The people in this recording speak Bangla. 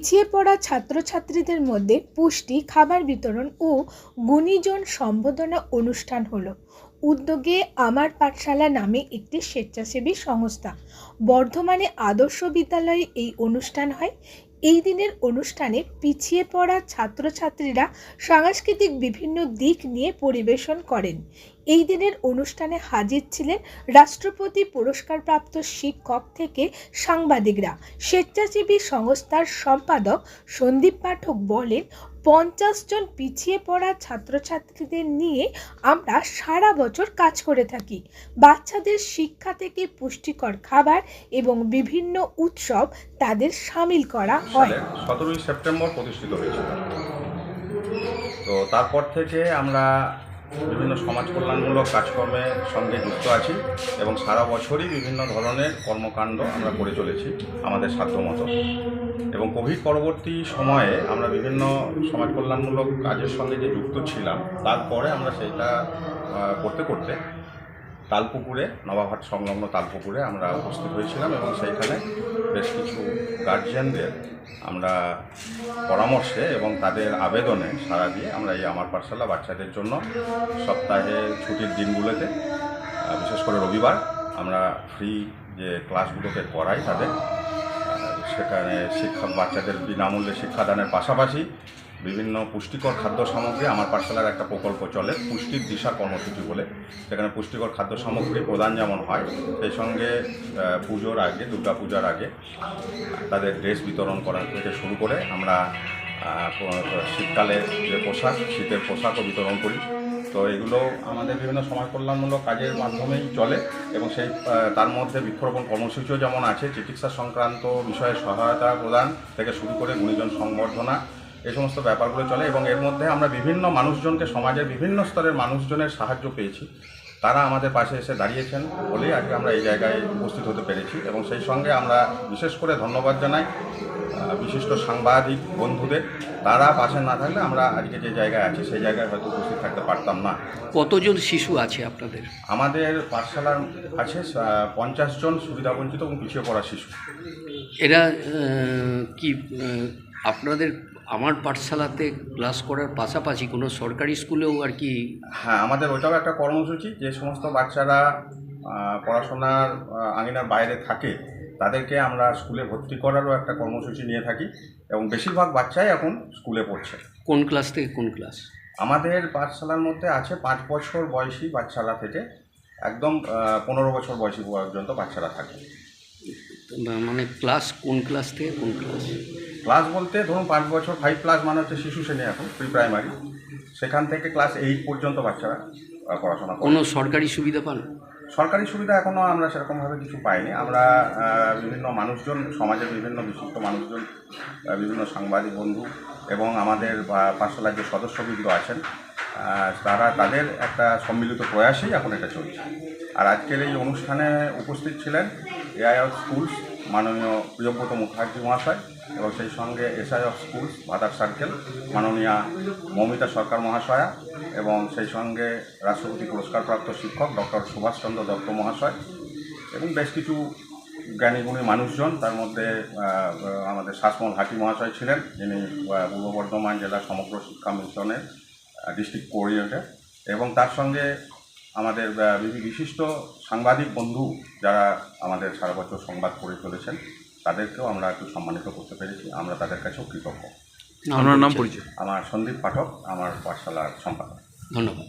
পিছিয়ে পড়া ছাত্রছাত্রীদের মধ্যে পুষ্টি খাবার বিতরণ ও গুণীজন সম্বোধনা অনুষ্ঠান হলো উদ্যোগে আমার পাঠশালা নামে একটি স্বেচ্ছাসেবী সংস্থা। বর্ধমানে আদর্শ বিদ্যালয়ে এই অনুষ্ঠান হয়। এই দিনের অনুষ্ঠানে পিছিয়ে পড়া ছাত্রছাত্রীরা সাংস্কৃতিক বিভিন্ন দিক নিয়ে পরিবেশন করেন। এই দিনের অনুষ্ঠানে হাজির ছিলেন রাষ্ট্রপতি পুরস্কারপ্রাপ্ত শিক্ষক থেকে সাংবাদিকরা। স্বেচ্ছাসেবী সংস্থার সম্পাদক সন্দীপ পাঠক বলেন, 50 জন পিছিয়ে পড়া ছাত্রছাত্রীদের নিয়ে আমরা সারা বছর কাজ করে থাকি। বাচ্চাদের শিক্ষা থেকে পুষ্টিকর খাবার এবং বিভিন্ন উৎসব তাদের সামিল করা হয়। 17ই সেপ্টেম্বর প্রতিষ্ঠিত হয়েছিল। তো তারপর থেকে আমরা বিভিন্ন সমাজ কল্যাণমূলক কাজকর্মের সঙ্গে যুক্ত আছি এবং সারা বছরই বিভিন্ন ধরনের কর্মকাণ্ড আমরা করে চলেছি আমাদের সাধ্যমতো। এবং কোভিড পরবর্তী সময়ে আমরা বিভিন্ন সমাজ কল্যাণমূলক কাজের সঙ্গে যে যুক্ত ছিলাম, তারপরে আমরা সেইটা করতে করতে তালপুকুরে, নবাবহাট সংলগ্ন তালপুকুরে আমরা উপস্থিত হয়েছিলাম এবং সেইখানে বেশ কিছু গার্জিয়ানদের আমরা পরামর্শে এবং তাদের আবেদনে সাড়া দিয়ে আমরা এই আমার পাঠশালা বাচ্চাদের জন্য সপ্তাহে ছুটির দিনগুলোতে, বিশেষ করে রবিবার, আমরা ফ্রি যে ক্লাসগুলোকে করাই তাদের, সেখানে বাচ্চাদের বিনামূল্যে শিক্ষাদানের পাশাপাশি বিভিন্ন পুষ্টিকর খাদ্য সামগ্রী, আমার পাঠশালার একটা প্রকল্প চলে পুষ্টির দিশা কর্মসূচি বলে, সেখানে পুষ্টিকর খাদ্য সামগ্রী প্রদান যেমন হয়, সেই সঙ্গে পুজোর আগে, দুর্গা পূজার আগে তাদের ড্রেস বিতরণ করা থেকে শুরু করে আমরা শীতকালে যে পোশাক, শীতের পোশাকও বিতরণ করি। তো এগুলো আমাদের বিভিন্ন সমাজ কল্যাণমূলক কাজের মাধ্যমেই চলে এবং সেই তার মধ্যে বৃক্ষরোপণ কর্মসূচিও যেমন আছে, চিকিৎসা সংক্রান্ত বিষয়ে সহায়তা প্রদান থেকে শুরু করে গুণীজন সংবর্ধনা, এই সমস্ত ব্যাপারগুলো চলে। এবং এর মধ্যে আমরা বিভিন্ন মানুষজনকে, সমাজের বিভিন্ন স্তরের মানুষজনের সাহায্য পেয়েছি। তারা আমাদের পাশে এসে দাঁড়িয়েছেন বলেই আজকে আমরা এই জায়গায় উপস্থিত হতে পেরেছি। এবং সেই সঙ্গে আমরা বিশেষ করে ধন্যবাদ জানাই বিশিষ্ট সাংবাদিক বন্ধুদের। তারা পাশে না থাকলে আমরা আজকে যে জায়গায় আছি সেই জায়গায় হয়তো উপস্থিত থাকতে পারতাম না। কতজন শিশু আছে আপনাদের? আমাদের পাঠশালার আছে 50 জন সুবিধাবঞ্চিত এবং পিছিয়ে পড়া শিশু। এরা কি আপনাদের আমার পাঠশালাতে ক্লাস করার পাশাপাশি কোনো সরকারি স্কুলেও আর কি? হ্যাঁ, আমাদের ওইটাও একটা কর্মসূচি। যে সমস্ত বাচ্চারা পড়াশোনার আঙিনার বাইরে থাকে তাদেরকে আমরা স্কুলে ভর্তি করারও একটা কর্মসূচি নিয়ে থাকি এবং বেশিরভাগ বাচ্চাই এখন স্কুলে পড়ছে। কোন ক্লাস থেকে কোন ক্লাস? আমাদের পাঠশালার মধ্যে আছে 5 বছর বয়সী বাচ্চারা থেকে একদম 15 বছর বয়সী পর্যন্ত বাচ্চারা থাকে। মানে ক্লাস কোন ক্লাস থেকে কোন ক্লাস? ক্লাস বলতে ধরুন 5 বছর, 5 প্লাস মানে হচ্ছে শিশু শ্রেণী, এখন প্রি প্রাইমারি, সেখান থেকে ক্লাস 8 পর্যন্ত বাচ্চারা পড়াশোনা করে। কোনো সরকারি সুবিধা পান? সরকারি সুবিধা এখনও আমরা সেরকমভাবে কিছু পাইনি। আমরা বিভিন্ন মানুষজন, সমাজের বিভিন্ন বিশিষ্ট মানুষজন, বিভিন্ন সাংবাদিক বন্ধু এবং আমাদের পাঠশালার যে সদস্যবৃন্দ আছেন, তাদের একটা সম্মিলিত প্রয়াসেই এখন এটা চলছে। আর আজকের এই অনুষ্ঠানে উপস্থিত ছিলেন এআই অফ স্কুলস মাননীয় প্রিয়ব্রত মুখার্জি মহাশয় এবং সেই সঙ্গে SI of schools Bhadar circle মাননীয়া মৌমিতা সরকার মহাশয়া এবং সেই সঙ্গে রাষ্ট্রপতি পুরস্কারপ্রাপ্ত শিক্ষক ডক্টর সুভাষচন্দ্র দত্ত মহাশয় এবং বেশ কিছু জ্ঞানীগুণী মানুষজন। তার মধ্যে আমাদের শাসমল হাটি মহাশয় ছিলেন, যিনি পূর্ব বর্ধমান জেলা সমগ্র শিক্ষা মিশনের ডিস্ট্রিক্ট কোঅর্ডিনেটর, এবং তার সঙ্গে আমাদের বিশিষ্ট সাংবাদিক বন্ধু যারা আমাদের সারা বছর সংবাদ করে চলেছেন, তাদেরকেও আমরা একটু সম্মানিত করতে পেরেছি। আমরা তাদের কাছেও কৃতজ্ঞ। আমার নাম পরিচয়? আমার সন্দীপ পাঠক, আমার পাঠশালার সম্পাদক। ধন্যবাদ।